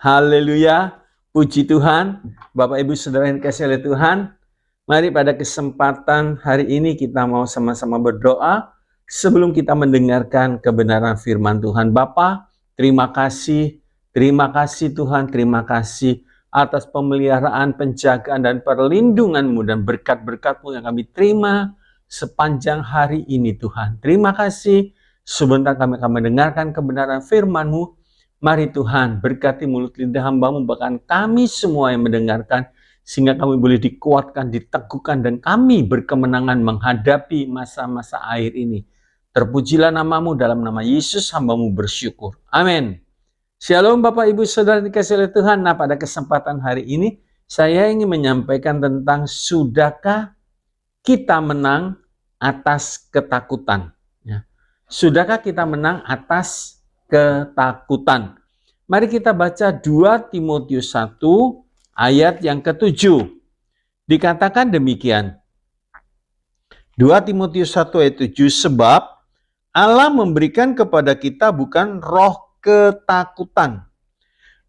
Haleluya, puji Tuhan. Bapak Ibu Saudara yang dikasihi oleh Tuhan, mari pada kesempatan hari ini kita mau sama-sama berdoa sebelum kita mendengarkan kebenaran firman Tuhan. Bapa, terima kasih Tuhan, terima kasih atas pemeliharaan, penjagaan, dan perlindungan-Mu dan berkat-berkat-Mu yang kami terima sepanjang hari ini Tuhan. Terima kasih, sebentar kami akan mendengarkan kebenaran firman-Mu. Mari Tuhan berkati mulut lidah hamba-Mu, bahkan kami semua yang mendengarkan, sehingga kami boleh dikuatkan, diteguhkan, dan kami berkemenangan menghadapi masa-masa akhir ini. Terpujilah nama-Mu, dalam nama Yesus hamba-Mu bersyukur. Amin. Shalom Bapak Ibu Saudara dikasihi oleh Tuhan. Nah, pada kesempatan hari ini saya ingin menyampaikan tentang sudahkah kita menang atas ketakutan. Ya. Sudahkah kita menang atas ketakutan? Mari kita baca 2 Timotius 1 ayat yang ke-7. Dikatakan demikian. 2 Timotius 1 ayat 7, sebab Allah memberikan kepada kita bukan roh ketakutan,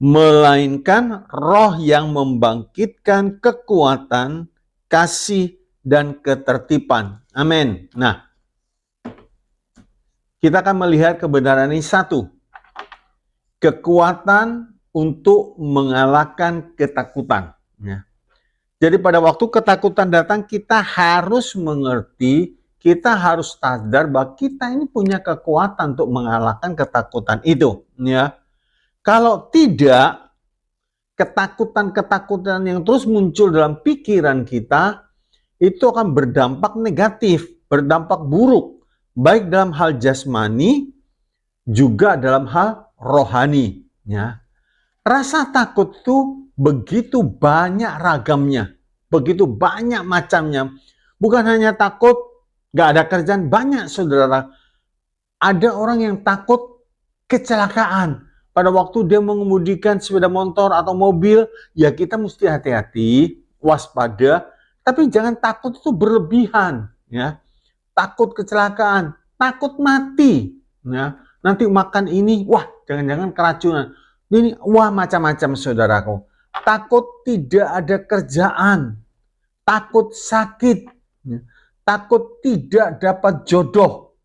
melainkan roh yang membangkitkan kekuatan, kasih, dan ketertiban. Amin. Nah, kita akan melihat kebenaran ini satu. Kekuatan untuk mengalahkan ketakutan. Ya. Jadi pada waktu ketakutan datang, kita harus mengerti, kita harus sadar bahwa kita ini punya kekuatan untuk mengalahkan ketakutan itu. Ya. Kalau tidak, ketakutan-ketakutan yang terus muncul dalam pikiran kita, itu akan berdampak negatif, berdampak buruk. Baik dalam hal jasmani, juga dalam hal rohani. Ya. Rasa takut itu begitu banyak ragamnya, begitu banyak macamnya. Bukan hanya takut gak ada kerjaan, banyak saudara. Ada orang yang takut kecelakaan. Pada waktu dia mengemudikan sepeda motor atau mobil, ya kita mesti hati-hati, waspada. Tapi jangan takut itu berlebihan. Ya. Takut kecelakaan, takut mati. Ya. Nanti makan ini, wah jangan-jangan keracunan. Ini, wah macam-macam saudaraku. Takut tidak ada kerjaan, takut sakit, takut tidak dapat jodoh.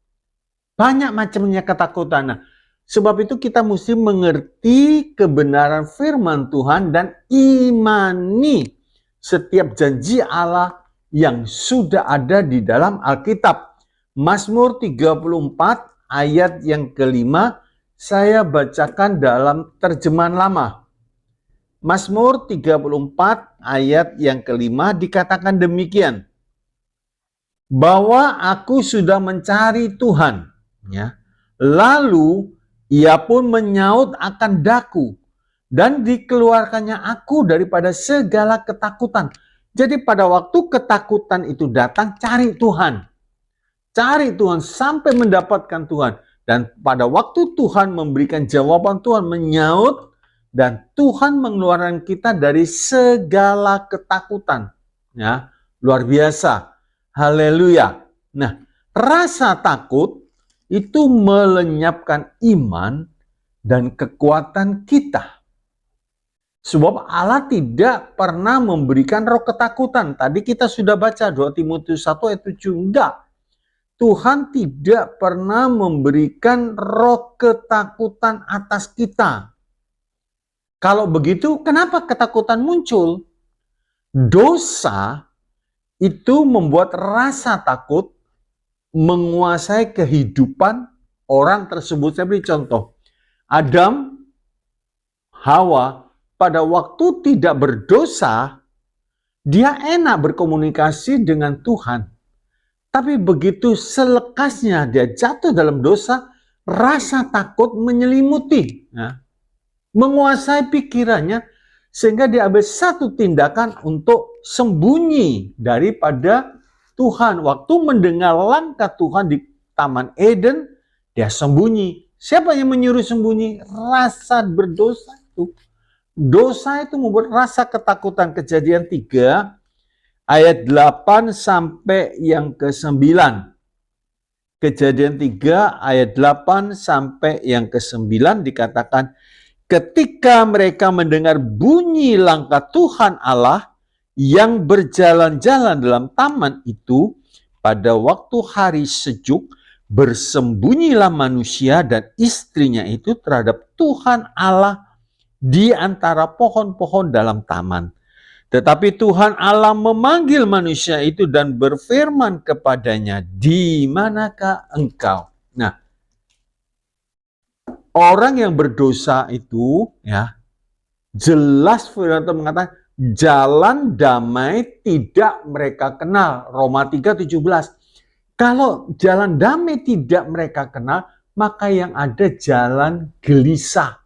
Banyak macamnya ketakutan. Nah, sebab itu kita mesti mengerti kebenaran firman Tuhan dan imani setiap janji Allah yang sudah ada di dalam Alkitab. Mazmur 34 ayat yang kelima, saya bacakan dalam terjemahan lama. Mazmur 34 ayat yang kelima dikatakan demikian. Bahwa aku sudah mencari Tuhan. Ya. Lalu ia pun menyaut akan daku. Dan dikeluarkannya aku daripada segala ketakutan. Jadi pada waktu ketakutan itu datang, cari Tuhan. Cari Tuhan sampai mendapatkan Tuhan. Dan pada waktu Tuhan memberikan jawaban, Tuhan menyaut dan Tuhan mengeluarkan kita dari segala ketakutan. Ya, luar biasa. Haleluya. Nah, rasa takut itu melenyapkan iman dan kekuatan kita. Sebab Allah tidak pernah memberikan roh ketakutan. Tadi kita sudah baca 2 Timotius 1 ayat 7. Enggak. Tuhan tidak pernah memberikan roh ketakutan atas kita. Kalau begitu, kenapa ketakutan muncul? Dosa itu membuat rasa takut menguasai kehidupan orang tersebut. Saya beri contoh. Adam, Hawa, pada waktu tidak berdosa, dia enak berkomunikasi dengan Tuhan. Tapi begitu selekasnya dia jatuh dalam dosa, rasa takut menyelimuti, ya, menguasai pikirannya, sehingga dia ambil satu tindakan untuk sembunyi daripada Tuhan. Waktu mendengar langkah Tuhan di Taman Eden, dia sembunyi. Siapa yang menyuruh sembunyi? Rasa berdosa itu. Dosa itu membuat rasa ketakutan. Kejadian 3 ayat 8 sampai yang ke-9. Kejadian 3 ayat 8 sampai yang ke-9 dikatakan, ketika mereka mendengar bunyi langkah Tuhan Allah yang berjalan-jalan dalam taman itu, pada waktu hari sejuk, bersembunyilah manusia dan istrinya itu terhadap Tuhan Allah di antara pohon-pohon dalam taman. Tetapi Tuhan Allah memanggil manusia itu dan berfirman kepadanya, "Di manakah engkau?" Nah, orang yang berdosa itu, ya, jelas firman Tuhan mengatakan, jalan damai tidak mereka kenal. Roma 3:17. Kalau jalan damai tidak mereka kenal, maka yang ada jalan gelisah,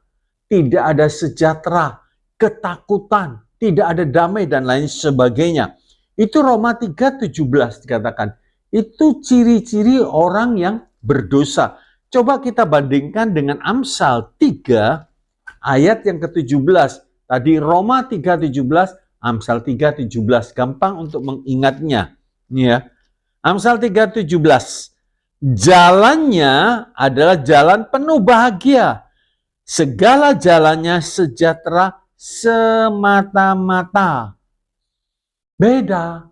tidak ada sejahtera, ketakutan, tidak ada damai dan lain sebagainya. Itu Roma 3:17 dikatakan. Itu ciri-ciri orang yang berdosa. Coba kita bandingkan dengan Amsal 3 ayat yang ke-17. Tadi Roma 3:17, Amsal 3:17. Gampang untuk mengingatnya. Ya. Amsal 3:17. Jalannya adalah jalan penuh bahagia. Segala jalannya sejahtera semata-mata. Beda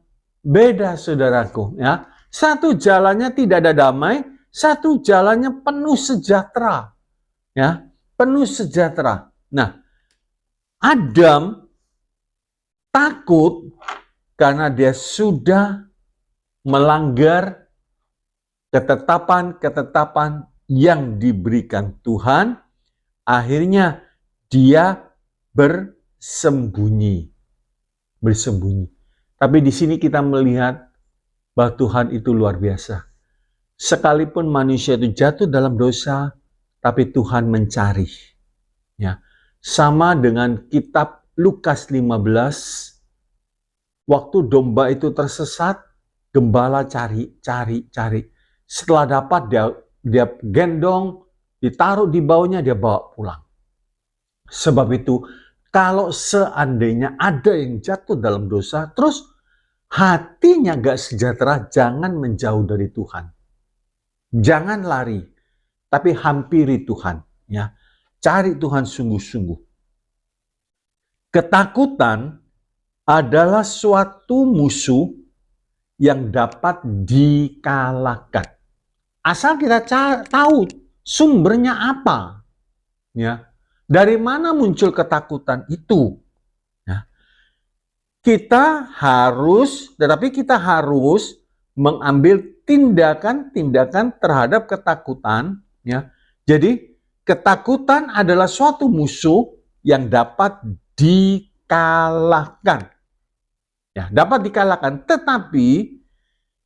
saudaraku, ya. Satu jalannya tidak ada damai, satu jalannya penuh sejahtera. Ya, penuh sejahtera. Nah, Adam takut karena dia sudah melanggar ketetapan-ketetapan yang diberikan Tuhan. Akhirnya dia bersembunyi. Tapi di sini kita melihat bahwa Tuhan itu luar biasa. Sekalipun manusia itu jatuh dalam dosa, tapi Tuhan mencari. Ya. Sama dengan kitab Lukas 15, waktu domba itu tersesat, gembala cari. Setelah dapat dia gendong, ditaruh di baunya, dia bawa pulang. Sebab itu, kalau seandainya ada yang jatuh dalam dosa, terus hatinya gak sejahtera, jangan menjauh dari Tuhan. Jangan lari, tapi hampiri Tuhan. Ya. Cari Tuhan sungguh-sungguh. Ketakutan adalah suatu musuh yang dapat dikalahkan. Asal kita tahu sumbernya apa. Ya. Dari mana muncul ketakutan itu? Ya. Kita harus mengambil tindakan-tindakan terhadap ketakutan. Ya. Jadi, ketakutan adalah suatu musuh yang dapat dikalahkan. Ya, dapat dikalahkan, tetapi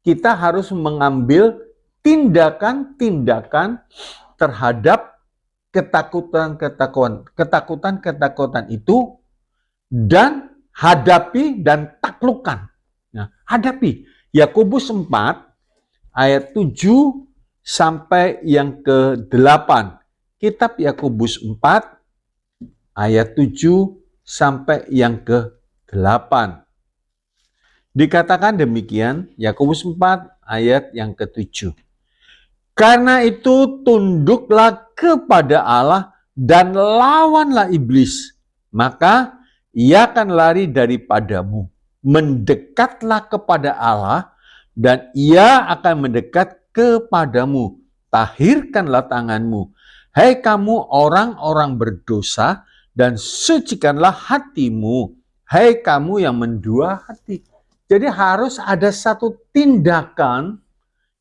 kita harus mengambil tindakan-tindakan terhadap ketakutan itu dan hadapi dan taklukkan. Ya, hadapi. Yakobus 4 ayat 7 sampai yang ke-8. Kitab Yakobus 4 ayat 7 sampai yang ke-8. Dikatakan demikian, Yakobus 4 ayat yang ke-7. Karena itu tunduklah kepada Allah dan lawanlah iblis, maka ia akan lari daripadamu. Mendekatlah kepada Allah dan ia akan mendekat kepadamu. Tahirkanlah tanganmu, hai kamu orang-orang berdosa, dan sucikanlah hatimu, hai kamu yang mendua hati. Jadi harus ada satu tindakan,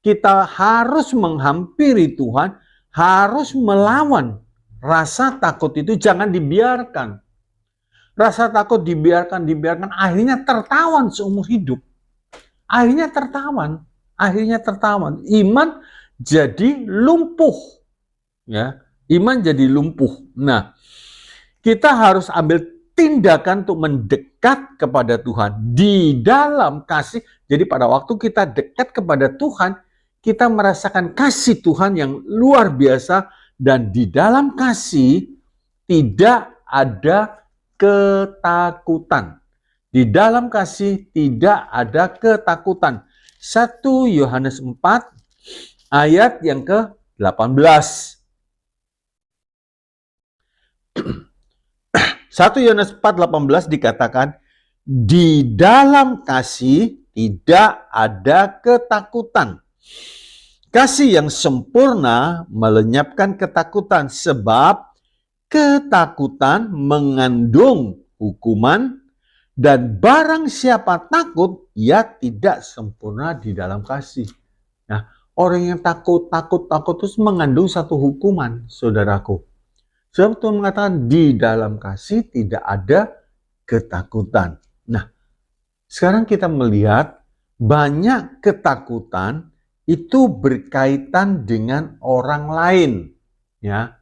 kita harus menghampiri Tuhan, harus melawan rasa takut itu, jangan dibiarkan. Rasa takut dibiarkan, akhirnya tertawan seumur hidup. Akhirnya tertawan. Iman jadi lumpuh. Ya, iman jadi lumpuh. Nah, kita harus ambil tindakan untuk mendekat kepada Tuhan di dalam kasih. Jadi pada waktu kita dekat kepada Tuhan, kita merasakan kasih Tuhan yang luar biasa, dan di dalam kasih tidak ada ketakutan. Di dalam kasih tidak ada ketakutan. 1 Yohanes 4 ayat yang ke-18. 1 Yohanes 4:18 dikatakan, di dalam kasih tidak ada ketakutan. Kasih yang sempurna melenyapkan ketakutan, sebab ketakutan mengandung hukuman, dan barang siapa takut, ia tidak sempurna di dalam kasih. Nah, orang yang takut terus mengandung satu hukuman, saudaraku. Sebab Tuhan mengatakan di dalam kasih tidak ada ketakutan. Nah, sekarang kita melihat banyak ketakutan itu berkaitan dengan orang lain, ya.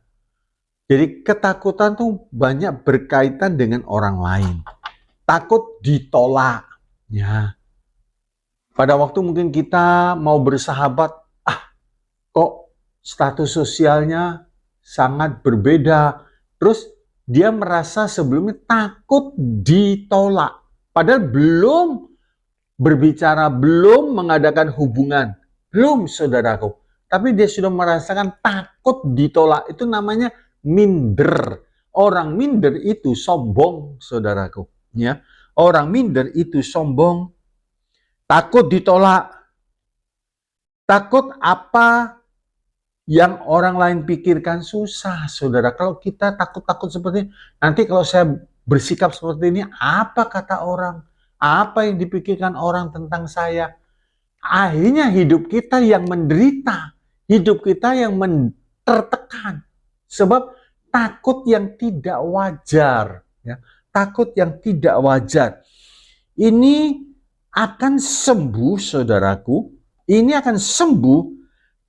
Jadi ketakutan tuh banyak berkaitan dengan orang lain. Takut ditolak, ya. Pada waktu mungkin kita mau bersahabat, kok status sosialnya sangat berbeda. Terus dia merasa sebelumnya takut ditolak. Padahal belum berbicara, belum mengadakan hubungan. Belum, saudaraku. Tapi dia sudah merasakan takut ditolak. Itu namanya minder. Orang minder itu sombong, saudaraku. Ya, orang minder itu sombong. Takut ditolak. Takut apa yang orang lain pikirkan, susah, saudara. Kalau kita takut-takut seperti ini, nanti kalau saya bersikap seperti ini, apa kata orang? Apa yang dipikirkan orang tentang saya? Akhirnya hidup kita yang menderita, hidup kita yang tertekan, sebab takut yang tidak wajar, ya. Takut yang tidak wajar. Ini akan sembuh, saudaraku. Ini akan sembuh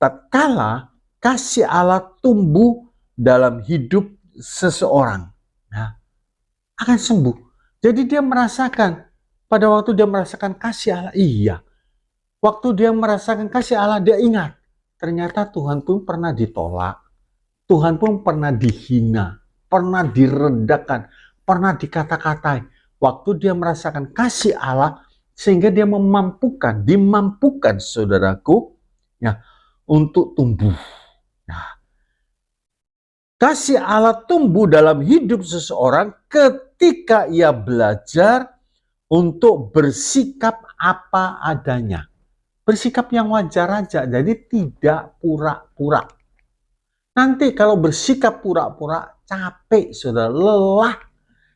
tatkala kasih Allah tumbuh dalam hidup seseorang. Nah, akan sembuh. Jadi dia merasakan, pada waktu dia merasakan kasih Allah, iya. Waktu dia merasakan kasih Allah, dia ingat, ternyata Tuhan pun pernah ditolak, Tuhan pun pernah dihina, pernah direndahkan, pernah dikata-katai. Waktu dia merasakan kasih Allah, sehingga dia dimampukan saudaraku, ya, untuk tumbuh. Nah, kasih Allah tumbuh dalam hidup seseorang ketika ia belajar untuk bersikap apa adanya. Bersikap yang wajar aja, jadi tidak pura-pura. Nanti kalau bersikap pura-pura, capek, saudara, lelah.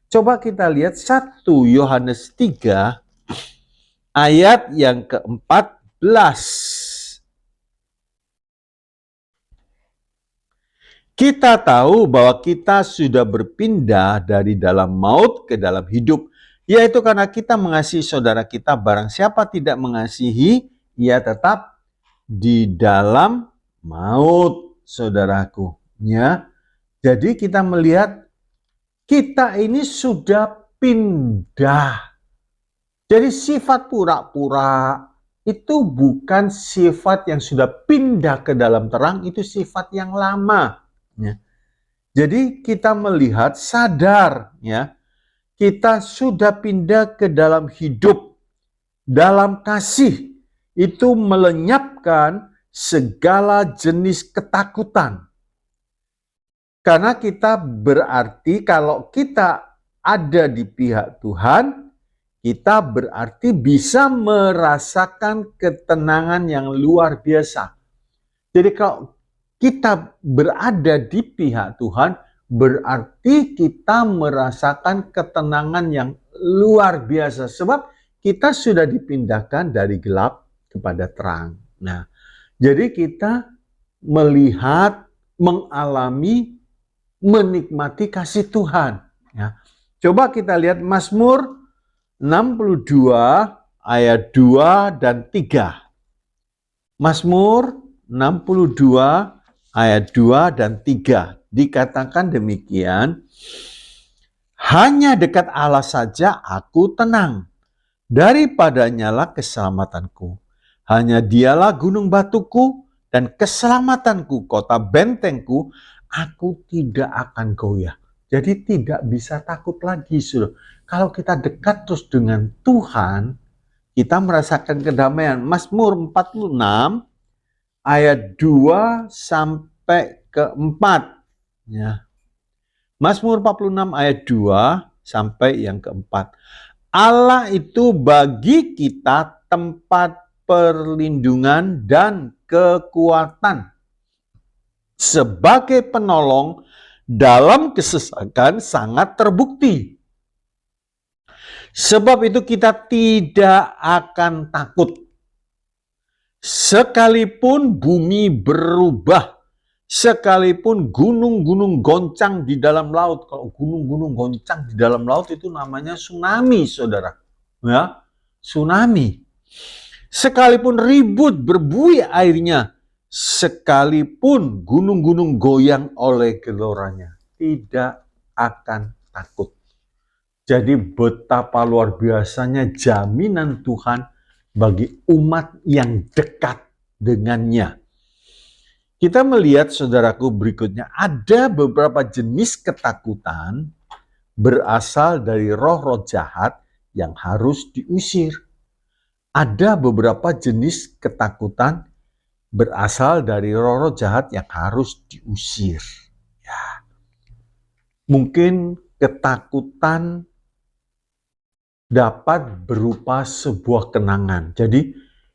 Coba kita lihat 1 Yohanes 3, ayat yang ke-14. Kita tahu bahwa kita sudah berpindah dari dalam maut ke dalam hidup, yaitu karena kita mengasihi saudara kita. Barang siapa tidak mengasihi, ia tetap di dalam maut, saudaraku. Ya, jadi kita melihat kita ini sudah pindah. Jadi sifat pura-pura itu bukan sifat yang sudah pindah ke dalam terang, itu sifat yang lama. Ya. Jadi kita melihat, sadar, ya, kita sudah pindah ke dalam hidup, dalam kasih. Itu melenyapkan segala jenis ketakutan. Karena kita berarti kalau kita ada di pihak Tuhan, kita berarti bisa merasakan ketenangan yang luar biasa. Jadi kalau kita berada di pihak Tuhan, berarti kita merasakan ketenangan yang luar biasa. Sebab kita sudah dipindahkan dari gelap kepada terang. Nah, jadi kita melihat, mengalami, menikmati kasih Tuhan. Ya. Coba kita lihat Mazmur 62 ayat 2 dan 3. Mazmur 62 ayat 2 dan 3. Dikatakan demikian, hanya dekat Allah saja aku tenang, daripadanyalah keselamatanku. Hanya dialah gunung batuku dan keselamatanku, kota bentengku, aku tidak akan goyah. Jadi tidak bisa takut lagi, saudara. Kalau kita dekat terus dengan Tuhan, kita merasakan kedamaian. Mazmur 46 ayat 2 sampai ke 4. Ya. Mazmur 46 ayat 2 sampai yang keempat. Allah itu bagi kita tempat perlindungan dan kekuatan, sebagai penolong dalam kesesakan sangat terbukti. Sebab itu kita tidak akan takut. Sekalipun bumi berubah, sekalipun gunung-gunung goncang di dalam laut. Kalau gunung-gunung goncang di dalam laut itu namanya tsunami, saudara. Ya, tsunami. Sekalipun ribut berbuih airnya, sekalipun gunung-gunung goyang oleh geloranya, tidak akan takut. Jadi betapa luar biasanya jaminan Tuhan bagi umat yang dekat dengannya. Kita melihat, saudaraku, berikutnya ada beberapa jenis ketakutan berasal dari roh-roh jahat yang harus diusir. Ada beberapa jenis ketakutan berasal dari roh-roh jahat yang harus diusir. Ya. Mungkin ketakutan dapat berupa sebuah kenangan. Jadi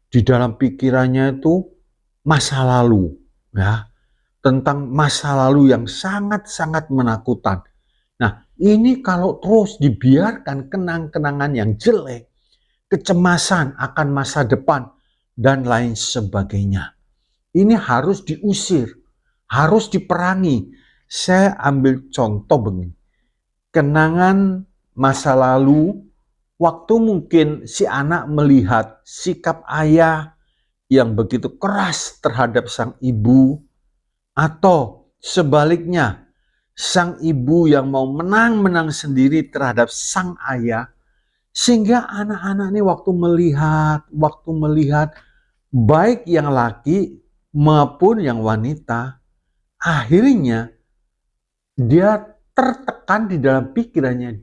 di dalam pikirannya itu masa lalu, ya, tentang masa lalu yang sangat-sangat menakutkan. Nah, ini kalau terus dibiarkan kenang-kenangan yang jelek, kecemasan akan masa depan, dan lain sebagainya. Ini harus diusir, harus diperangi. Saya ambil contoh begini. Kenangan masa lalu, waktu mungkin si anak melihat sikap ayah yang begitu keras terhadap sang ibu, atau sebaliknya, sang ibu yang mau menang-menang sendiri terhadap sang ayah, sehingga anak-anak ini waktu melihat baik yang laki maupun yang wanita, akhirnya dia tertekan di dalam pikirannya.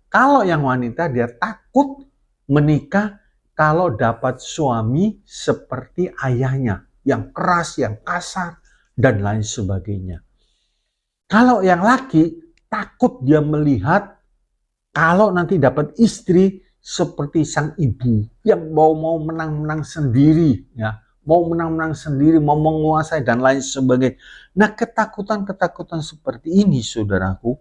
Kalau yang wanita, dia takut menikah kalau dapat suami seperti ayahnya, yang keras, yang kasar, dan lain sebagainya. Kalau yang laki, takut dia melihat kalau nanti dapat istri seperti sang ibu, yang mau menang-menang sendiri, ya, mau menang-menang sendiri, mau menguasai, dan lain sebagainya. Nah, ketakutan-ketakutan seperti ini, saudaraku,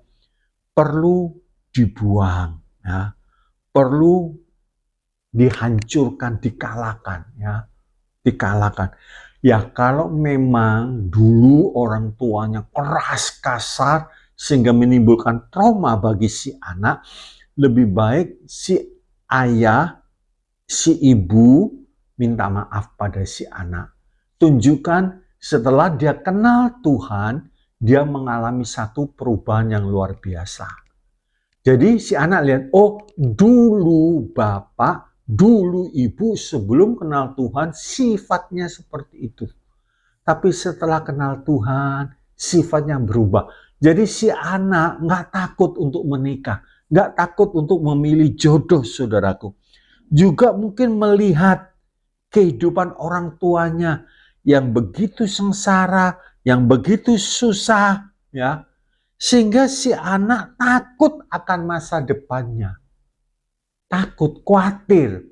perlu dibuang, ya, perlu dihancurkan, dikalahkan, ya, dikalahkan. Ya, kalau memang dulu orang tuanya keras, kasar, sehingga menimbulkan trauma bagi si anak, lebih baik si ayah, si ibu minta maaf pada si anak. Tunjukkan setelah dia kenal Tuhan, dia mengalami satu perubahan yang luar biasa. Jadi si anak lihat, oh dulu bapak, dulu ibu sebelum kenal Tuhan sifatnya seperti itu. Tapi setelah kenal Tuhan, sifatnya berubah. Jadi si anak nggak takut untuk menikah, nggak takut untuk memilih jodoh, saudaraku. Juga mungkin melihat kehidupan orang tuanya yang begitu sengsara, yang begitu susah, ya, sehingga si anak takut akan masa depannya, takut, khawatir.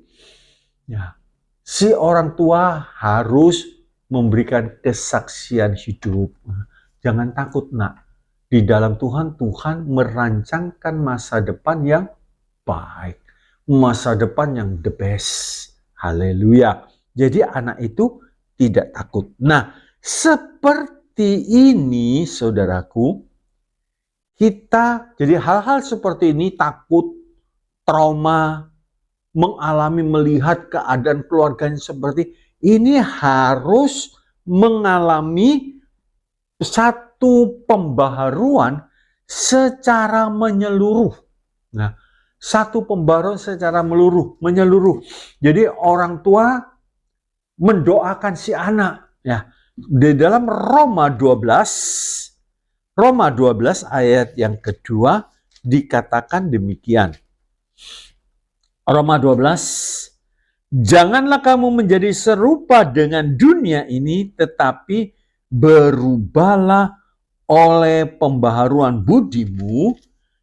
Ya, si orang tua harus memberikan kesaksian hidup. Jangan takut, nak. Di dalam Tuhan, Tuhan merancangkan masa depan yang baik, masa depan yang the best. Haleluya. Jadi anak itu tidak takut. Nah, seperti ini, saudaraku, kita, jadi hal-hal seperti ini, takut, trauma, mengalami melihat keadaan keluarganya seperti ini, harus mengalami satu pembaharuan secara menyeluruh. Nah, satu pembaharuan secara menyeluruh. Jadi orang tua mendoakan si anak, ya. Di dalam Roma 12 ayat yang kedua dikatakan demikian. Roma 12, janganlah kamu menjadi serupa dengan dunia ini, tetapi berubahlah oleh pembaharuan budimu,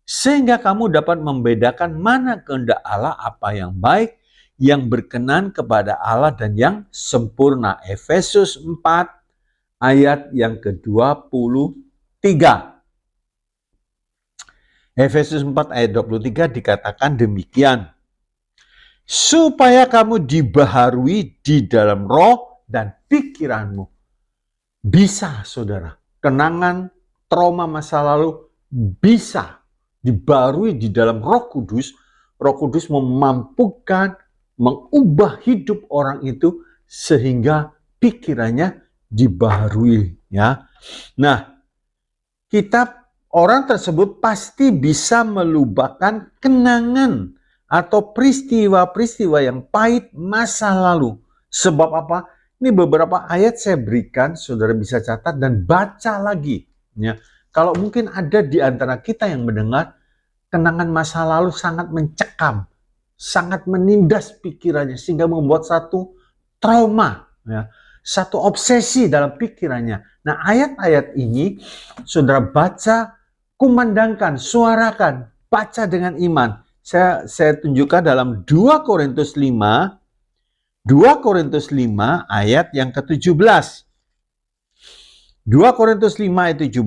sehingga kamu dapat membedakan mana kehendak Allah, apa yang baik, yang berkenan kepada Allah, dan yang sempurna. Efesus 4 ayat yang ke-23. Efesus 4 ayat 23 dikatakan demikian. Supaya kamu dibaharui di dalam roh dan pikiranmu. Bisa, saudara, kenangan trauma masa lalu bisa dibaharui di dalam Roh Kudus. Roh Kudus memampukan mengubah hidup orang itu sehingga pikirannya dibaharui, ya. Nah, orang tersebut pasti bisa melupakan kenangan atau peristiwa-peristiwa yang pahit masa lalu. Sebab apa? Ini beberapa ayat saya berikan, saudara bisa catat dan baca lagi. Ya. Kalau mungkin ada di antara kita yang mendengar, kenangan masa lalu sangat mencekam, sangat menindas pikirannya, sehingga membuat satu trauma, ya, satu obsesi dalam pikirannya. Nah, ayat-ayat ini, saudara baca, kumandangkan, suarakan, baca dengan iman. Saya tunjukkan dalam 2 Korintus 5, 2 Korintus 5 ayat yang ke-17. 2 Korintus 5 ayat 17.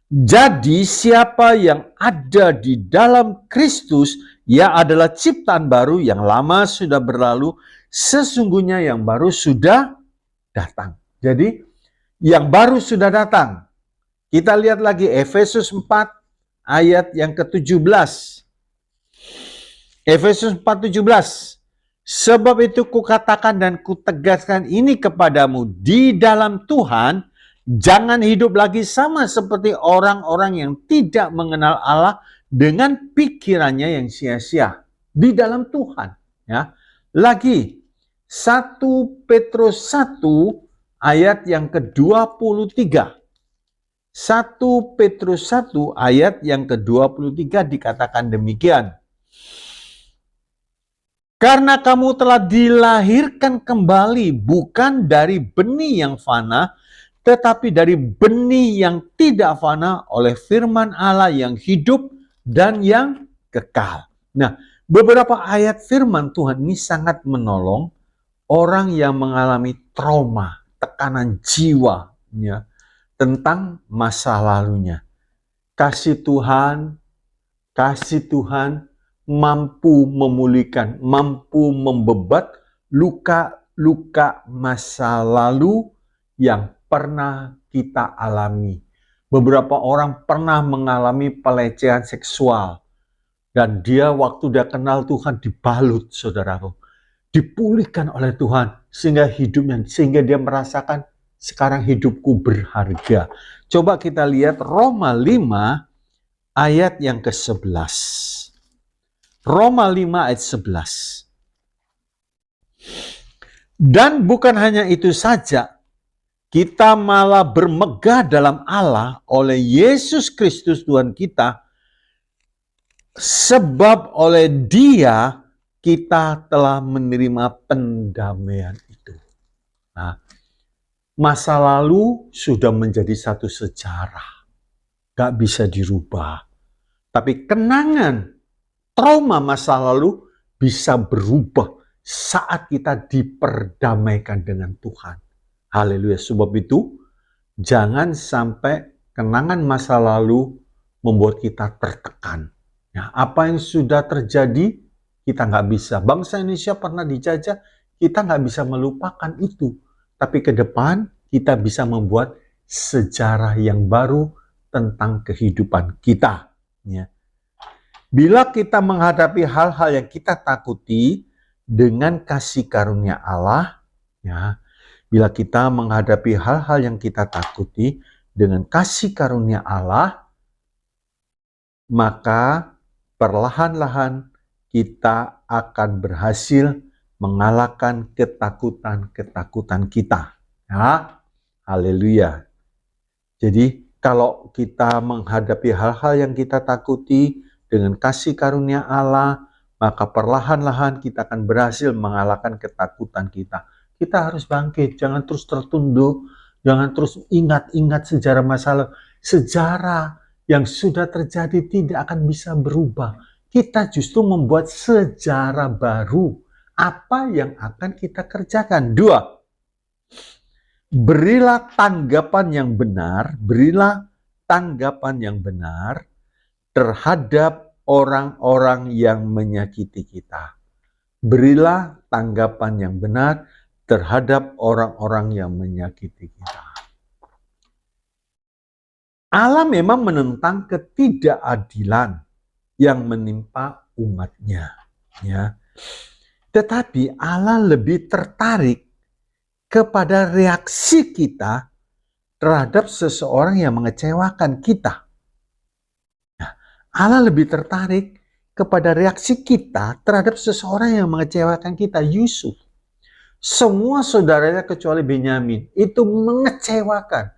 Jadi siapa yang ada di dalam Kristus, ia adalah ciptaan baru, yang lama sudah berlalu, sesungguhnya yang baru sudah datang. Jadi yang baru sudah datang. Kita lihat lagi Efesus 4 ayat yang ke-17. Efesus 4:17. Sebab itu kukatakan dan kutegaskan ini kepadamu di dalam Tuhan, jangan hidup lagi sama seperti orang-orang yang tidak mengenal Allah dengan pikirannya yang sia-sia. Di dalam Tuhan, ya. Lagi 1 Petrus 1 ayat yang ke-23. 1 Petrus 1 ayat yang ke-23 dikatakan demikian. Karena kamu telah dilahirkan kembali bukan dari benih yang fana, tetapi dari benih yang tidak fana oleh firman Allah yang hidup dan yang kekal. Nah, beberapa ayat firman Tuhan ini sangat menolong orang yang mengalami trauma, tekanan jiwa, ya, tentang masa lalunya. Kasih Tuhan mampu memulihkan, mampu membebat luka-luka masa lalu yang pernah kita alami. Beberapa orang pernah mengalami pelecehan seksual, dan dia waktu dia kenal Tuhan dibalut, saudaraku. Dipulihkan oleh Tuhan sehingga hidupnya, sehingga dia merasakan sekarang hidupku berharga. Coba kita lihat Roma 5 ayat yang ke-11. Roma 5 ayat 11. Dan bukan hanya itu saja, kita malah bermegah dalam Allah oleh Yesus Kristus Tuhan kita, sebab oleh Dia kita telah menerima pendamaian itu. Nah, masa lalu sudah menjadi satu sejarah, gak bisa dirubah. Tapi kenangan trauma masa lalu bisa berubah saat kita diperdamaikan dengan Tuhan. Haleluya. Sebab itu, jangan sampai kenangan masa lalu membuat kita tertekan. Ya, apa yang sudah terjadi, kita nggak bisa. Bangsa Indonesia pernah dijajah, kita nggak bisa melupakan itu. Tapi ke depan, kita bisa membuat sejarah yang baru tentang kehidupan kita. Ya. Bila kita menghadapi hal-hal yang kita takuti dengan kasih karunia Allah, ya, bila kita menghadapi hal-hal yang kita takuti dengan kasih karunia Allah, maka perlahan-lahan kita akan berhasil mengalahkan ketakutan-ketakutan kita. Ya, haleluya. Jadi kalau kita menghadapi hal-hal yang kita takuti dengan kasih karunia Allah, maka perlahan-lahan kita akan berhasil mengalahkan ketakutan kita. Kita harus bangkit, jangan terus tertunduk, Jangan terus ingat-ingat sejarah masa lalu. Sejarah yang sudah terjadi tidak akan bisa berubah. Kita justru membuat sejarah baru. Apa yang akan kita kerjakan? 2. Berilah tanggapan yang benar, terhadap orang-orang yang menyakiti kita. Berilah tanggapan yang benar terhadap orang-orang yang menyakiti kita. Allah memang menentang ketidakadilan yang menimpa umatnya, ya. Tetapi Allah lebih tertarik kepada reaksi kita terhadap seseorang yang mengecewakan kita. Nah, Allah lebih tertarik kepada reaksi kita terhadap seseorang yang mengecewakan kita. Yusuf, semua saudaranya kecuali Benyamin itu mengecewakan.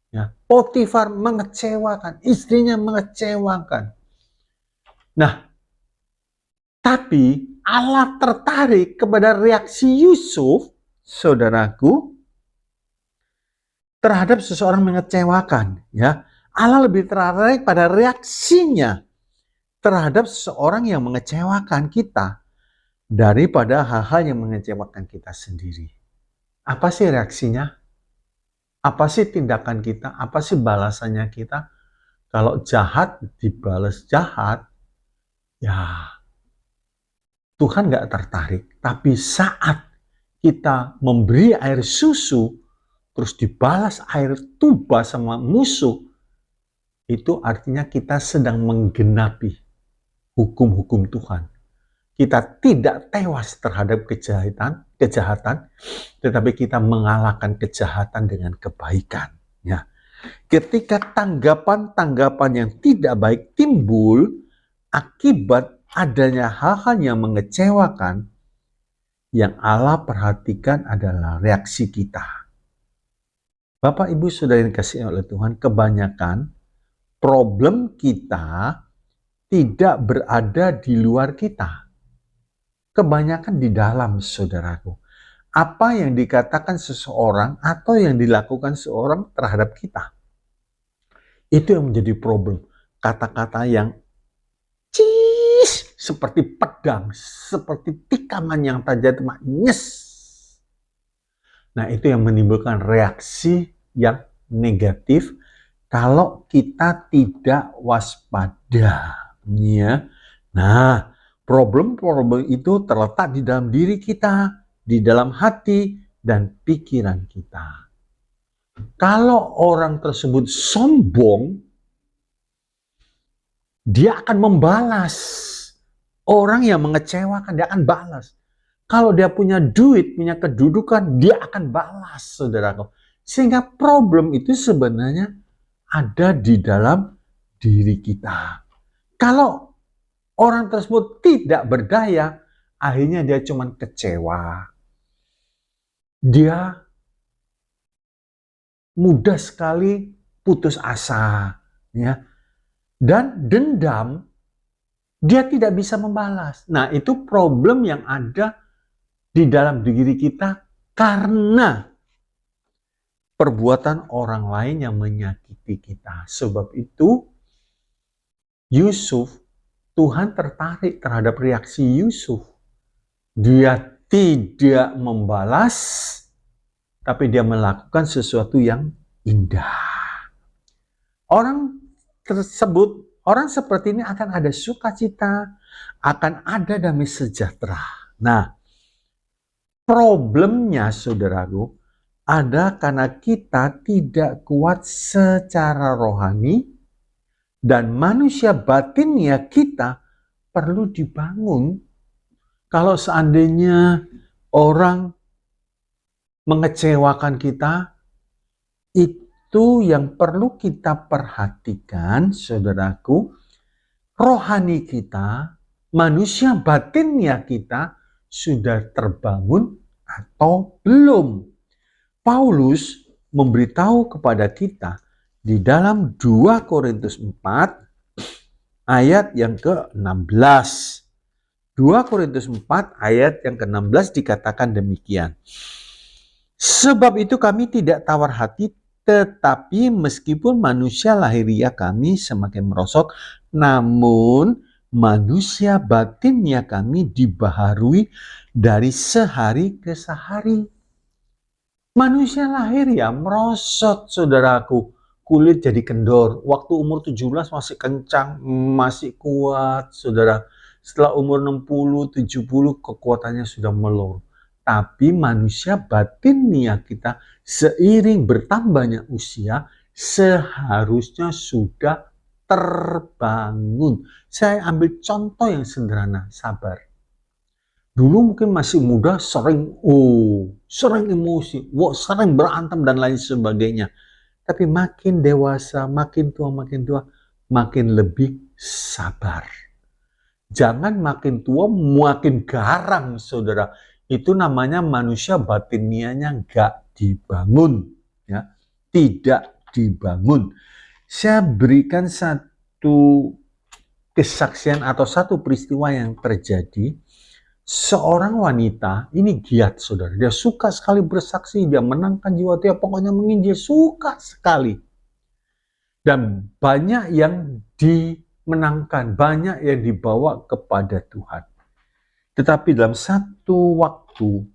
Ya, Potifar mengecewakan, istrinya mengecewakan. Nah, tapi Allah tertarik kepada reaksi Yusuf, saudaraku, terhadap seseorang mengecewakan. Ya, Allah lebih tertarik pada reaksinya terhadap seseorang yang mengecewakan kita daripada hal-hal yang mengecewakan kita sendiri. Apa sih reaksinya? Apa sih tindakan kita? Apa sih balasannya kita? Kalau jahat dibalas jahat, ya Tuhan gak tertarik. Tapi saat kita memberi air susu, terus dibalas air tuba sama musuh, itu artinya kita sedang menggenapi hukum-hukum Tuhan. Kita tidak tewas terhadap kejahatan, tetapi kita mengalahkan kejahatan dengan kebaikan. Ya. Ketika tanggapan-tanggapan yang tidak baik timbul akibat adanya hal-hal yang mengecewakan, yang Allah perhatikan adalah reaksi kita. Bapak, Ibu, Saudara yang dikasihi oleh Tuhan, kebanyakan problem kita tidak berada di luar kita. Kebanyakan di dalam, saudaraku. Apa yang dikatakan seseorang atau yang dilakukan seorang terhadap kita. Itu yang menjadi problem. Kata-kata yang seperti pedang, seperti tikaman yang tajam, nyes. Nah, itu yang menimbulkan reaksi yang negatif kalau kita tidak waspada. Ya. Nah, problem-problem itu terletak di dalam diri kita, di dalam hati, dan pikiran kita. Kalau orang tersebut sombong, dia akan membalas. Orang yang mengecewakan, dia akan balas. Kalau dia punya duit, punya kedudukan, dia akan balas, saudaraku. Sehingga problem itu sebenarnya ada di dalam diri kita. Kalau orang tersebut tidak berdaya, akhirnya dia cuma kecewa. Dia mudah sekali putus asa, ya. Dan dendam, dia tidak bisa membalas. Nah, itu problem yang ada di dalam diri kita karena perbuatan orang lain yang menyakiti kita. Sebab itu, Yusuf, Tuhan tertarik terhadap reaksi Yusuf. Dia tidak membalas, tapi dia melakukan sesuatu yang indah. Orang tersebut, orang seperti ini akan ada sukacita, akan ada damai sejahtera. Nah, problemnya, saudaraku, ada karena kita tidak kuat secara rohani dan manusia batinnya kita perlu dibangun. Kalau seandainya orang mengecewakan kita, itu yang perlu kita perhatikan, saudaraku. Rohani kita, manusia batinnya kita sudah terbangun atau belum. Paulus memberitahu kepada kita di dalam 2 Korintus 4 ayat yang ke-16. 2 Korintus 4 ayat yang ke-16 dikatakan demikian. Sebab itu kami tidak tawar hati, tetapi meskipun manusia lahiriah kami semakin merosot, namun manusia batinnya kami dibaharui dari sehari ke sehari. Manusia lahiriah merosot, saudaraku. Kulit jadi kendor. Waktu umur 17 masih kencang, masih kuat, saudara. Setelah umur 60, 70, kekuatannya sudah melorot. Tapi manusia batinnya kita seiring bertambahnya usia, seharusnya sudah terbangun. Saya ambil contoh yang sederhana, sabar. Dulu mungkin masih muda, sering emosi, sering berantem dan lain sebagainya. Tapi makin dewasa, makin tua, makin lebih sabar. Jangan makin tua, makin garang, saudara. Itu namanya manusia batinianya nggak dibangun. Ya. Tidak dibangun. Saya berikan satu kesaksian atau satu peristiwa yang terjadi. Seorang wanita, ini giat saudara, dia suka sekali bersaksi, dia menangkan jiwa dia, pokoknya menginjil, suka sekali. Dan banyak yang dimenangkan, banyak yang dibawa kepada Tuhan. Tetapi dalam satu waktu,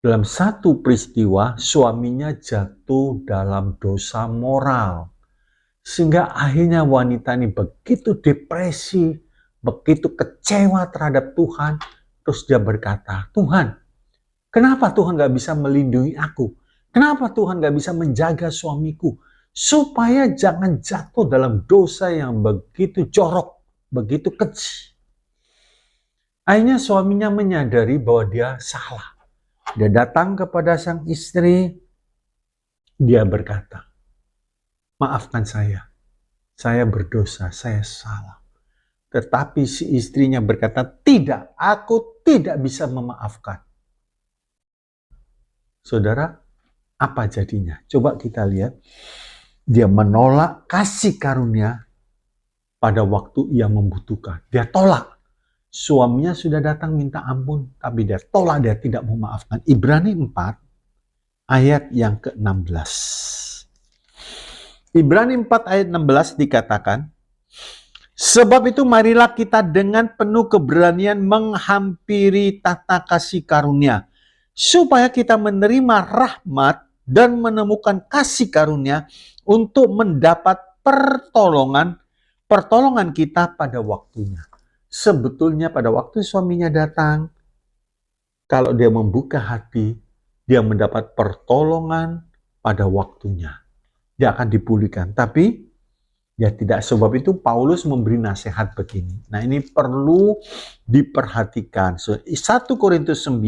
dalam satu peristiwa, suaminya jatuh dalam dosa moral. Sehingga akhirnya wanita ini begitu depresi, begitu kecewa terhadap Tuhan, terus dia berkata, Tuhan, kenapa Tuhan gak bisa melindungi aku? Kenapa Tuhan gak bisa menjaga suamiku? Supaya jangan jatuh dalam dosa yang begitu jorok, begitu keji. Akhirnya suaminya menyadari bahwa dia salah. Dia datang kepada sang istri, dia berkata, maafkan saya berdosa, saya salah. Tetapi si istrinya berkata, tidak, aku tidak bisa memaafkan. Saudara, apa jadinya? Coba kita lihat. Dia menolak kasih karunia pada waktu ia membutuhkan. Dia tolak. Suaminya sudah datang minta ampun, tapi dia tolak, dia tidak memaafkan. Ibrani 4, ayat yang ke-16. Ibrani 4 ayat 16 dikatakan, sebab itu marilah kita dengan penuh keberanian menghampiri tahta kasih karunia, supaya kita menerima rahmat dan menemukan kasih karunia untuk mendapat pertolongan kita pada waktunya. Sebetulnya pada waktu suaminya datang, kalau dia membuka hati, dia mendapat pertolongan pada waktunya. Dia akan dipulihkan. Tapi ya tidak, sebab itu Paulus memberi nasihat begini. Nah ini perlu diperhatikan. 1 Korintus 9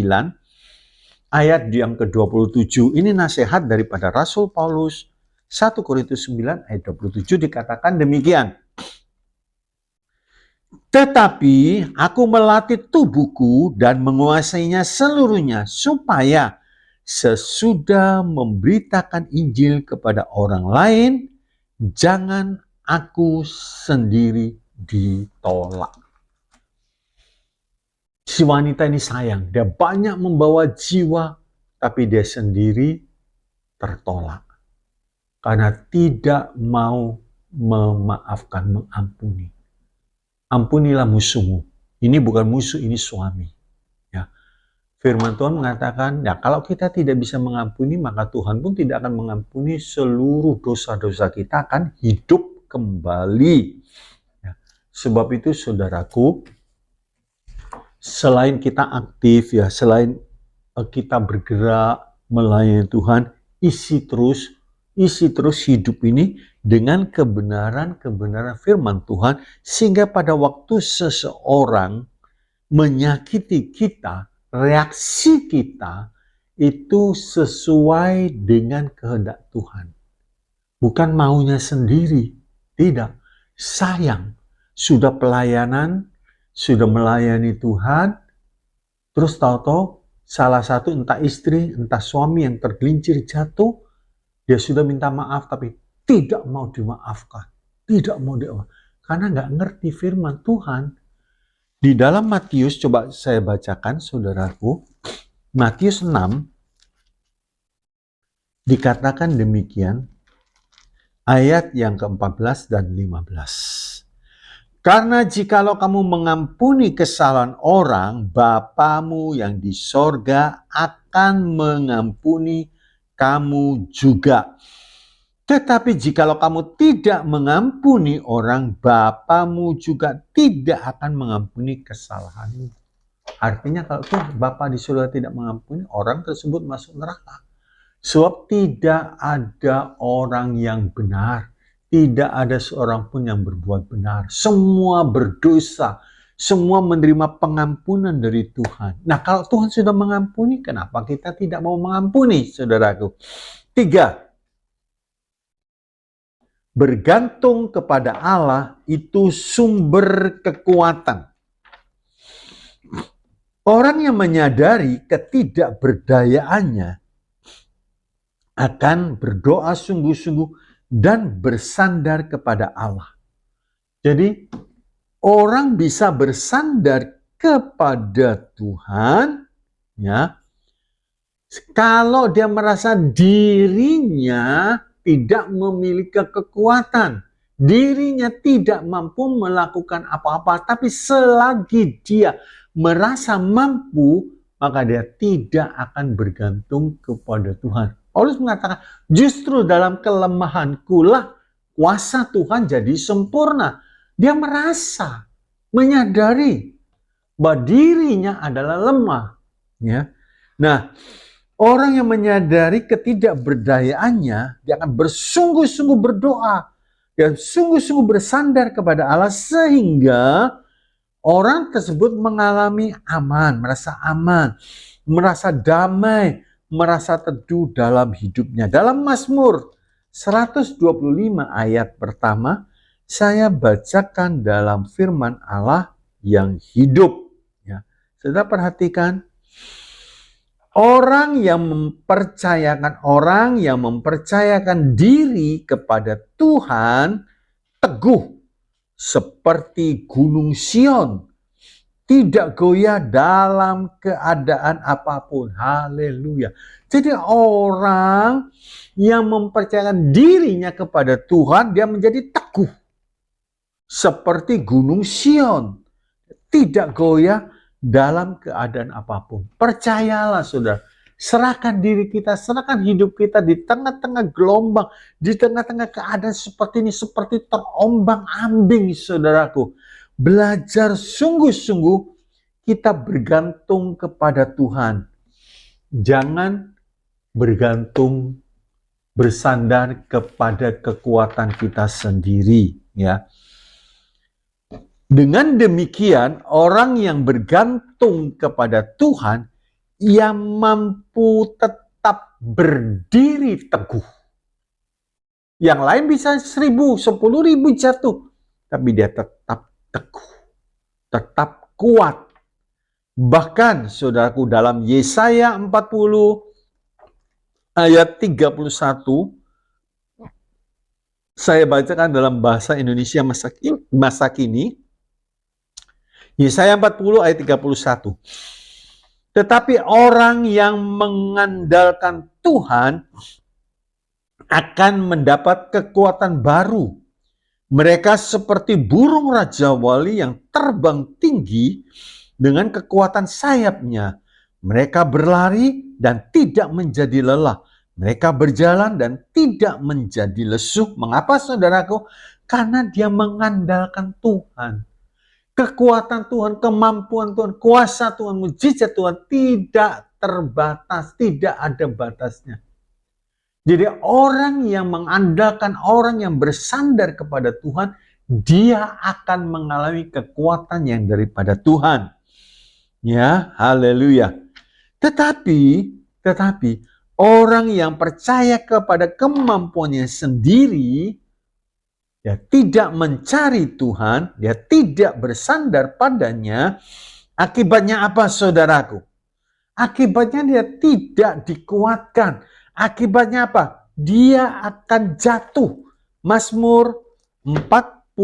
ayat yang ke-27. Ini nasihat daripada Rasul Paulus. 1 Korintus 9 ayat 27 dikatakan demikian. Tetapi aku melatih tubuhku dan menguasainya seluruhnya, supaya sesudah memberitakan Injil kepada orang lain, jangan aku sendiri ditolak. Si wanita ini sayang, dia banyak membawa jiwa, tapi dia sendiri tertolak. Karena tidak mau memaafkan, mengampuni. Ampunilah musuhmu. Ini bukan musuh, ini suami. Ya. Firman Tuhan mengatakan, ya kalau kita tidak bisa mengampuni, maka Tuhan pun tidak akan mengampuni seluruh dosa-dosa kita, akan hidup kembali. Ya. Sebab itu saudaraku, selain kita aktif, ya, selain kita bergerak melayani Tuhan, isi terus hidup ini dengan kebenaran firman Tuhan, sehingga pada waktu seseorang menyakiti kita, reaksi kita itu sesuai dengan kehendak Tuhan. Bukan maunya sendiri, tidak. Sayang, sudah pelayanan, sudah melayani Tuhan, terus tahu-tahu salah satu entah istri, entah suami yang tergelincir jatuh, dia sudah minta maaf tapi tidak mau dimaafkan. Tidak mau dimaafkan. Karena nggak ngerti firman Tuhan. Di dalam Matius, coba saya bacakan saudaraku. Matius 6 Dikatakan demikian, ayat yang ke-14 dan 15. Karena jikalau kamu mengampuni kesalahan orang, Bapamu yang di sorga akan mengampuni kamu juga. Tetapi jikalau kamu tidak mengampuni orang, Bapamu juga tidak akan mengampuni kesalahanmu. Artinya kalau Bapa di surga tidak mengampuni, orang tersebut masuk neraka. Sebab tidak ada orang yang benar. Tidak ada seorang pun yang berbuat benar. Semua berdosa. Semua menerima pengampunan dari Tuhan. Nah, kalau Tuhan sudah mengampuni, kenapa kita tidak mau mengampuni, saudaraku? 3. Bergantung kepada Allah itu sumber kekuatan. Orang yang menyadari ketidakberdayaannya akan berdoa sungguh-sungguh dan bersandar kepada Allah. Jadi, orang bisa bersandar kepada Tuhan, ya, kalau dia merasa dirinya tidak memiliki kekuatan, dirinya tidak mampu melakukan apa-apa, tapi selagi dia merasa mampu, maka dia tidak akan bergantung kepada Tuhan. Paulus mengatakan, justru dalam kelemahanku lah kuasa Tuhan jadi sempurna. Dia merasa, menyadari bahwa dirinya adalah lemah. Ya. Nah, orang yang menyadari ketidakberdayaannya, dia akan bersungguh-sungguh berdoa. Dia sungguh-sungguh bersandar kepada Allah sehingga orang tersebut mengalami aman, merasa damai, merasa teduh dalam hidupnya. Dalam Mazmur 125 ayat pertama, saya bacakan dalam firman Allah yang hidup. Ya. Saudara perhatikan, orang yang mempercayakan diri kepada Tuhan teguh seperti gunung Sion, tidak goyah dalam keadaan apapun. Haleluya. Jadi orang yang mempercayakan dirinya kepada Tuhan, dia menjadi teguh. Seperti gunung Sion. Tidak goyah dalam keadaan apapun. Percayalah saudara. Serahkan diri kita, serahkan hidup kita di tengah-tengah gelombang, di tengah-tengah keadaan seperti ini, seperti terombang-ambing saudaraku. Belajar sungguh-sungguh kita bergantung kepada Tuhan. Jangan bergantung, bersandar kepada kekuatan kita sendiri. Ya. Dengan demikian, orang yang bergantung kepada Tuhan, ia mampu tetap berdiri teguh. Yang lain bisa 1.000, 10.000 jatuh. Tapi dia tetap teguh, tetap kuat. Bahkan saudaraku dalam Yesaya 40 ayat 31, saya bacakan dalam bahasa Indonesia masa kini. Yesaya 40 ayat 31. Tetapi orang yang mengandalkan Tuhan akan mendapat kekuatan baru. Mereka seperti burung raja wali yang terbang tinggi dengan kekuatan sayapnya. Mereka berlari dan tidak menjadi lelah. Mereka berjalan dan tidak menjadi lesu. Mengapa saudaraku? Karena dia mengandalkan Tuhan. Kekuatan Tuhan, kemampuan Tuhan, kuasa Tuhan, mujizat Tuhan tidak terbatas, tidak ada batasnya. Jadi orang yang mengandalkan, orang yang bersandar kepada Tuhan, dia akan mengalami kekuatan yang daripada Tuhan. Ya, haleluya. Tetapi orang yang percaya kepada kemampuannya sendiri, dia tidak mencari Tuhan, dia tidak bersandar padanya, akibatnya apa saudaraku? Akibatnya dia tidak dikuatkan. Akibatnya apa? Dia akan jatuh. Mazmur 49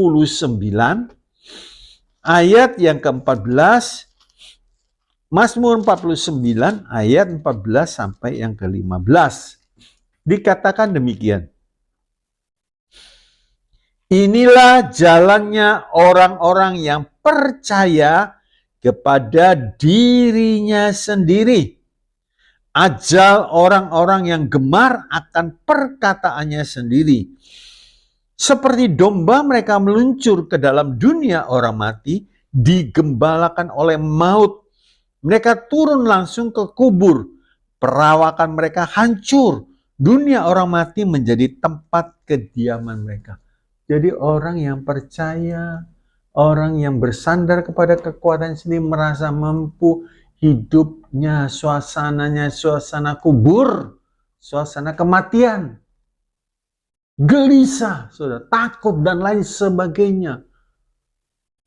ayat yang ke-14. Mazmur 49 ayat 14 sampai yang ke-15. dikatakan demikian. Inilah jalannya orang-orang yang percaya kepada dirinya sendiri. Ajal orang-orang yang gemar akan perkataannya sendiri. Seperti domba mereka meluncur ke dalam dunia orang mati, digembalakan oleh maut. Mereka turun langsung ke kubur. Perawakan mereka hancur. Dunia orang mati menjadi tempat kediaman mereka. Jadi orang yang percaya, orang yang bersandar kepada kekuatan sendiri, merasa mampu, hidupnya, suasananya, suasana kubur, suasana kematian, gelisah, saudara, takut dan lain sebagainya.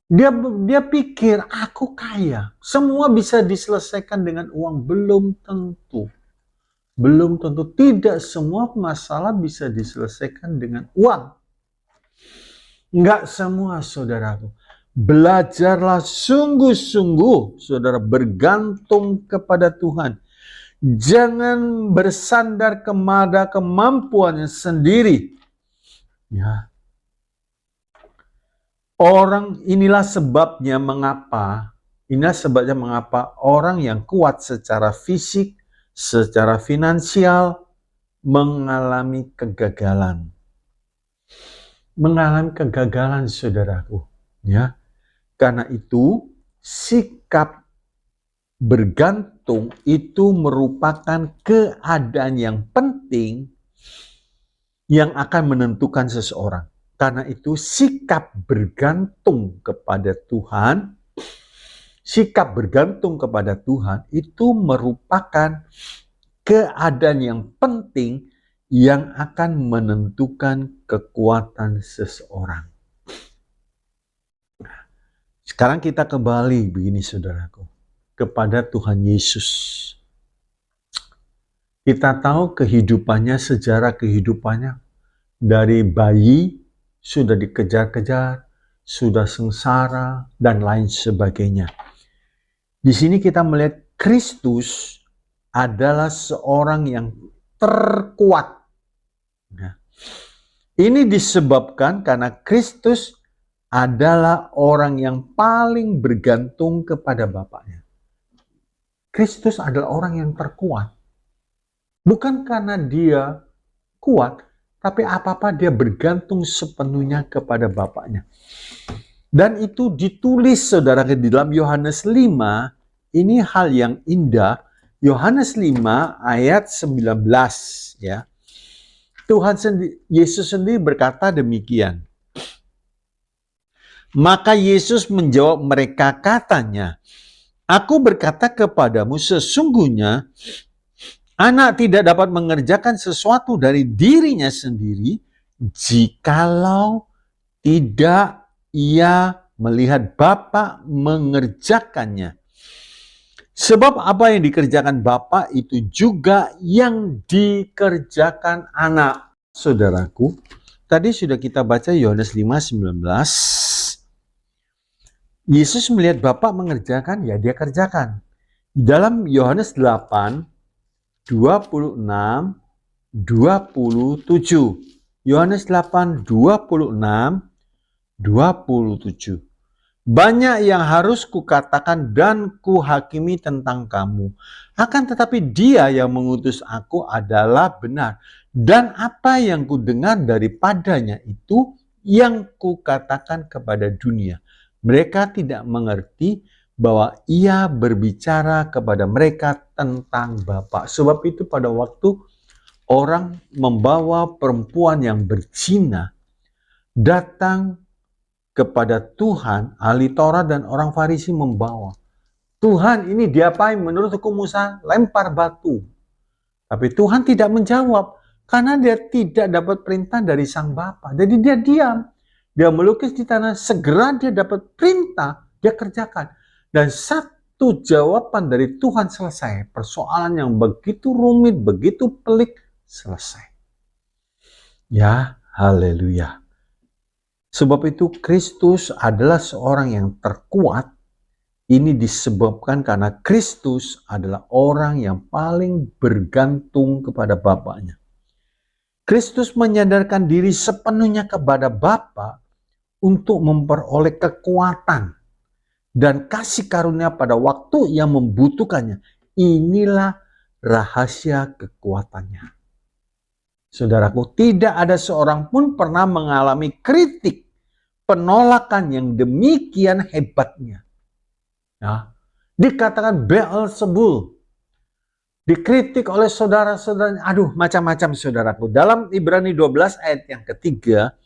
Dia pikir, aku kaya, semua bisa diselesaikan dengan uang. Belum tentu. Belum tentu. Tidak semua masalah bisa diselesaikan dengan uang. Enggak semua, saudaraku. Belajarlah sungguh-sungguh, saudara, bergantung kepada Tuhan. Jangan bersandar kepada kemampuannya sendiri. Ya. Inilah sebabnya mengapa orang yang kuat secara fisik, secara finansial, mengalami kegagalan. Saudaraku, ya. Karena itu sikap bergantung itu merupakan keadaan yang penting yang akan menentukan seseorang. Karena itu sikap bergantung kepada Tuhan, itu merupakan keadaan yang penting yang akan menentukan kekuatan seseorang. Sekarang kita kembali begini, saudaraku, kepada Tuhan Yesus. Kita tahu kehidupannya, sejarah kehidupannya, dari bayi sudah dikejar-kejar, sudah sengsara, dan lain sebagainya. Di sini kita melihat Kristus adalah seorang yang terkuat. Nah, ini disebabkan karena Kristus adalah orang yang paling bergantung kepada Bapaknya. Kristus adalah orang yang terkuat. Bukan karena dia kuat, tapi apa-apa dia bergantung sepenuhnya kepada Bapaknya. Dan itu ditulis, saudara, di dalam Yohanes 5, ini hal yang indah. Yohanes 5 ayat 19, ya. Yesus sendiri berkata demikian. Maka Yesus menjawab mereka, katanya, aku berkata kepadamu, sesungguhnya anak tidak dapat mengerjakan sesuatu dari dirinya sendiri jikalau tidak ia melihat Bapa mengerjakannya. Sebab apa yang dikerjakan Bapa itu juga yang dikerjakan anak. Saudaraku, tadi sudah kita baca Yohanes 5:19. Yesus melihat Bapa mengerjakan, ya dia kerjakan. Di dalam Yohanes 8, 26, 27. Yohanes 8, 26, 27. Banyak yang harus kukatakan dan kuhakimi tentang kamu. Akan tetapi dia yang mengutus aku adalah benar. Dan apa yang kudengar daripadanya itu yang kukatakan kepada dunia. Mereka tidak mengerti bahwa ia berbicara kepada mereka tentang Bapa. Sebab itu pada waktu orang membawa perempuan yang berzina datang kepada Tuhan, ahli Taurat dan orang Farisi membawa. Tuhan, ini diapain? Menurut hukum Musa, lempar batu. Tapi Tuhan tidak menjawab karena dia tidak dapat perintah dari sang Bapa. Jadi dia diam. Dia melukis di tanah, segera dia dapat perintah, dia kerjakan. Dan satu jawaban dari Tuhan selesai. Persoalan yang begitu rumit, begitu pelik, selesai. Ya, haleluya. Sebab itu Kristus adalah seorang yang terkuat. Ini disebabkan karena Kristus adalah orang yang paling bergantung kepada Bapaknya. Kristus menyandarkan diri sepenuhnya kepada Bapa untuk memperoleh kekuatan dan kasih karunia pada waktu yang membutuhkannya. Inilah rahasia kekuatannya. Saudaraku, tidak ada seorang pun pernah mengalami kritik, penolakan yang demikian hebatnya. Ya, dikatakan Beelzebul, dikritik oleh saudara-saudaranya. Aduh, macam-macam saudaraku. Dalam Ibrani 12 ayat yang ketiga,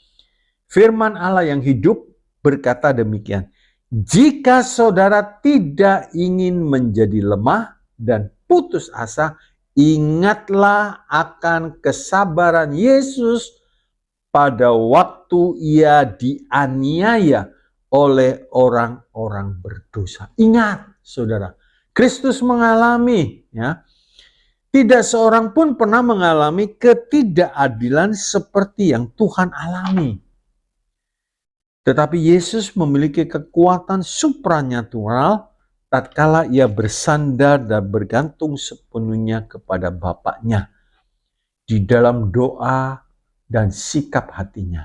firman Allah yang hidup berkata demikian. Jika saudara tidak ingin menjadi lemah dan putus asa, ingatlah akan kesabaran Yesus pada waktu ia dianiaya oleh orang-orang berdosa. Ingat, saudara, Kristus mengalami, ya, tidak seorang pun pernah mengalami ketidakadilan seperti yang Tuhan alami. Tetapi Yesus memiliki kekuatan supranatural tatkala ia bersandar dan bergantung sepenuhnya kepada Bapaknya di dalam doa dan sikap hatinya.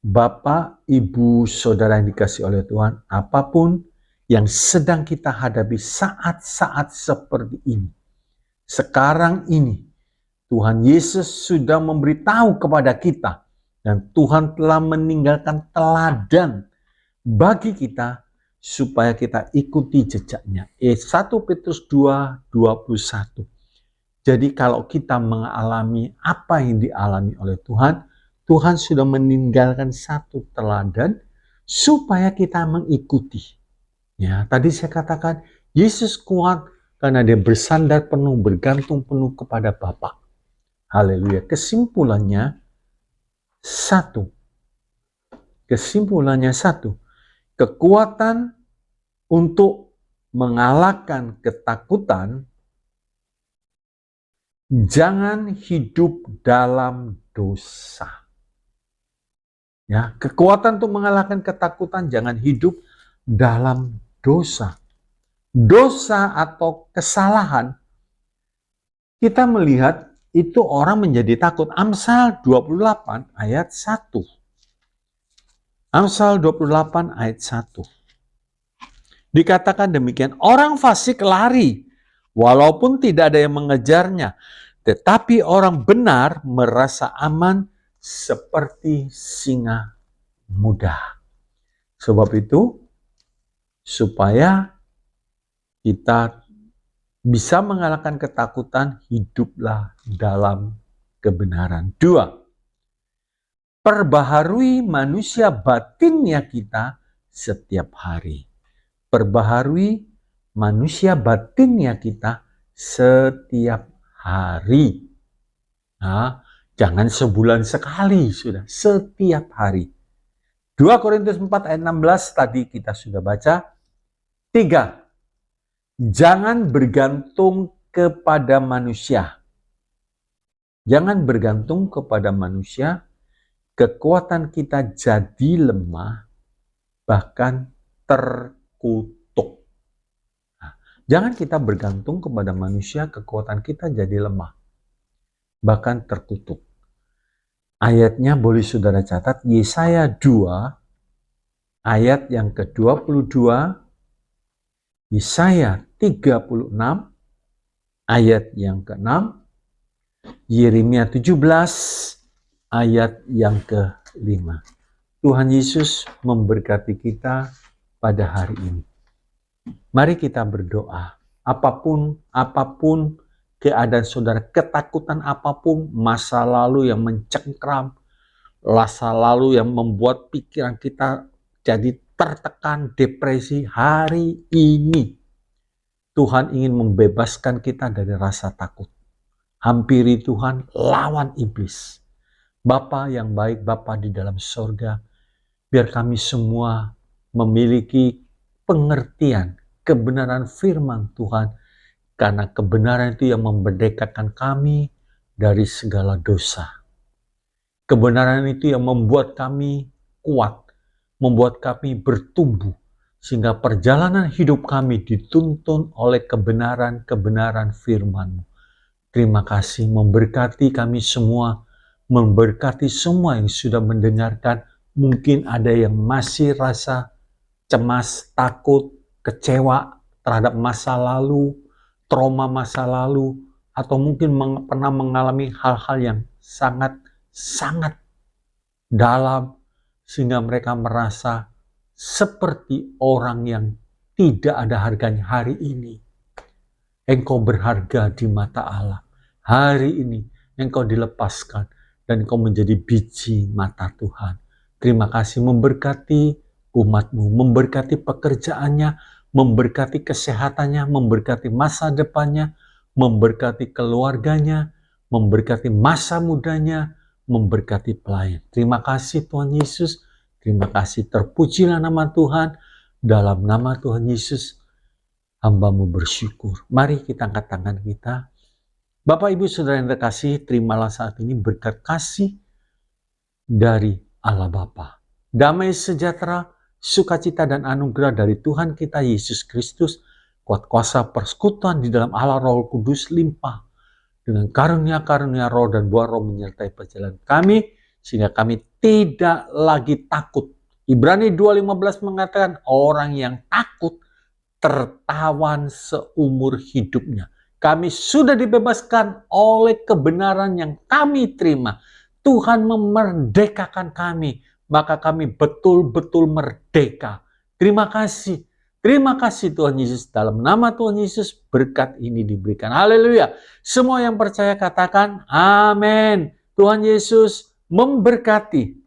Bapak, Ibu, Saudara yang dikasihi oleh Tuhan, apapun yang sedang kita hadapi saat-saat seperti ini, sekarang ini, Tuhan Yesus sudah memberitahu kepada kita, dan Tuhan telah meninggalkan teladan bagi kita supaya kita ikuti jejaknya. 1 Petrus 2:21. Jadi kalau kita mengalami apa yang dialami oleh Tuhan, Tuhan sudah meninggalkan satu teladan supaya kita mengikuti. Ya, tadi saya katakan Yesus kuat karena dia bersandar penuh, bergantung penuh kepada Bapa. Haleluya. Kesimpulannya satu. Kekuatan untuk mengalahkan ketakutan, jangan hidup dalam dosa. Ya, kekuatan untuk mengalahkan ketakutan, jangan hidup dalam dosa. Dosa atau kesalahan, kita melihat itu orang menjadi takut. Amsal 28 ayat 1. Amsal 28 ayat 1. Dikatakan demikian, orang fasik lari walaupun tidak ada yang mengejarnya, tetapi orang benar merasa aman seperti singa muda. Sebab itu, supaya kita bisa mengalahkan ketakutan, hiduplah dalam kebenaran. 2. Perbaharui manusia batinnya kita setiap hari. Perbaharui manusia batinnya kita setiap hari. Nah, jangan sebulan sekali, sudah setiap hari. 2 Korintus 4 ayat 16 tadi kita sudah baca. 3. Jangan bergantung kepada manusia. Jangan bergantung kepada manusia. Kekuatan kita jadi lemah, bahkan terkutuk. Nah, jangan kita bergantung kepada manusia, kekuatan kita jadi lemah, bahkan terkutuk. Ayatnya boleh saudara catat, Yesaya 2, ayat yang ke-22, Yesaya 36, ayat yang ke-6, Yeremia 17, ayat yang ke-5. Tuhan Yesus memberkati kita pada hari ini. Mari kita berdoa. Apapun keadaan saudara, ketakutan apapun, masa lalu yang mencengkram, masa lalu yang membuat pikiran kita jadi tertekan, depresi, hari ini Tuhan ingin membebaskan kita dari rasa takut. Hampiri Tuhan, lawan iblis. Bapa yang baik, Bapa di dalam sorga, biar kami semua memiliki pengertian kebenaran firman Tuhan, karena kebenaran itu yang memerdekakan kami dari segala dosa. Kebenaran itu yang membuat kami kuat, membuat kami bertumbuh, sehingga perjalanan hidup kami dituntun oleh kebenaran-kebenaran firman-Mu. Terima kasih, memberkati kami semua, memberkati semua yang sudah mendengarkan. Mungkin ada yang masih rasa cemas, takut, kecewa terhadap masa lalu, trauma masa lalu, atau mungkin pernah mengalami hal-hal yang sangat dalam, sehingga mereka merasa seperti orang yang tidak ada harganya hari ini. Engkau berharga di mata Allah. Hari ini engkau dilepaskan dan engkau menjadi biji mata Tuhan. Terima kasih, memberkati umat-Mu, memberkati pekerjaannya, memberkati kesehatannya, memberkati masa depannya, memberkati keluarganya, memberkati masa mudanya, memberkati pelayan. Terima kasih Tuhan Yesus. Terima kasih, terpujilah nama Tuhan. Dalam nama Tuhan Yesus, hamba-Mu bersyukur. Mari kita angkat tangan kita. Bapak, Ibu, Saudara yang terkasih, terimalah saat ini berkat kasih dari Allah Bapa. Damai sejahtera, sukacita dan anugerah dari Tuhan kita Yesus Kristus, kuat kuasa persekutuan di dalam Allah Roh Kudus limpah dengan karunia-karunia roh dan buah roh menyertai perjalanan kami, sehingga kami tidak lagi takut. Ibrani 2:15 mengatakan orang yang takut tertawan seumur hidupnya. Kami sudah dibebaskan oleh kebenaran yang kami terima. Tuhan memerdekakan kami, maka kami betul-betul merdeka. Terima kasih. Terima kasih Tuhan Yesus. Dalam nama Tuhan Yesus berkat ini diberikan. Haleluya. Semua yang percaya katakan amin. Tuhan Yesus memberkati.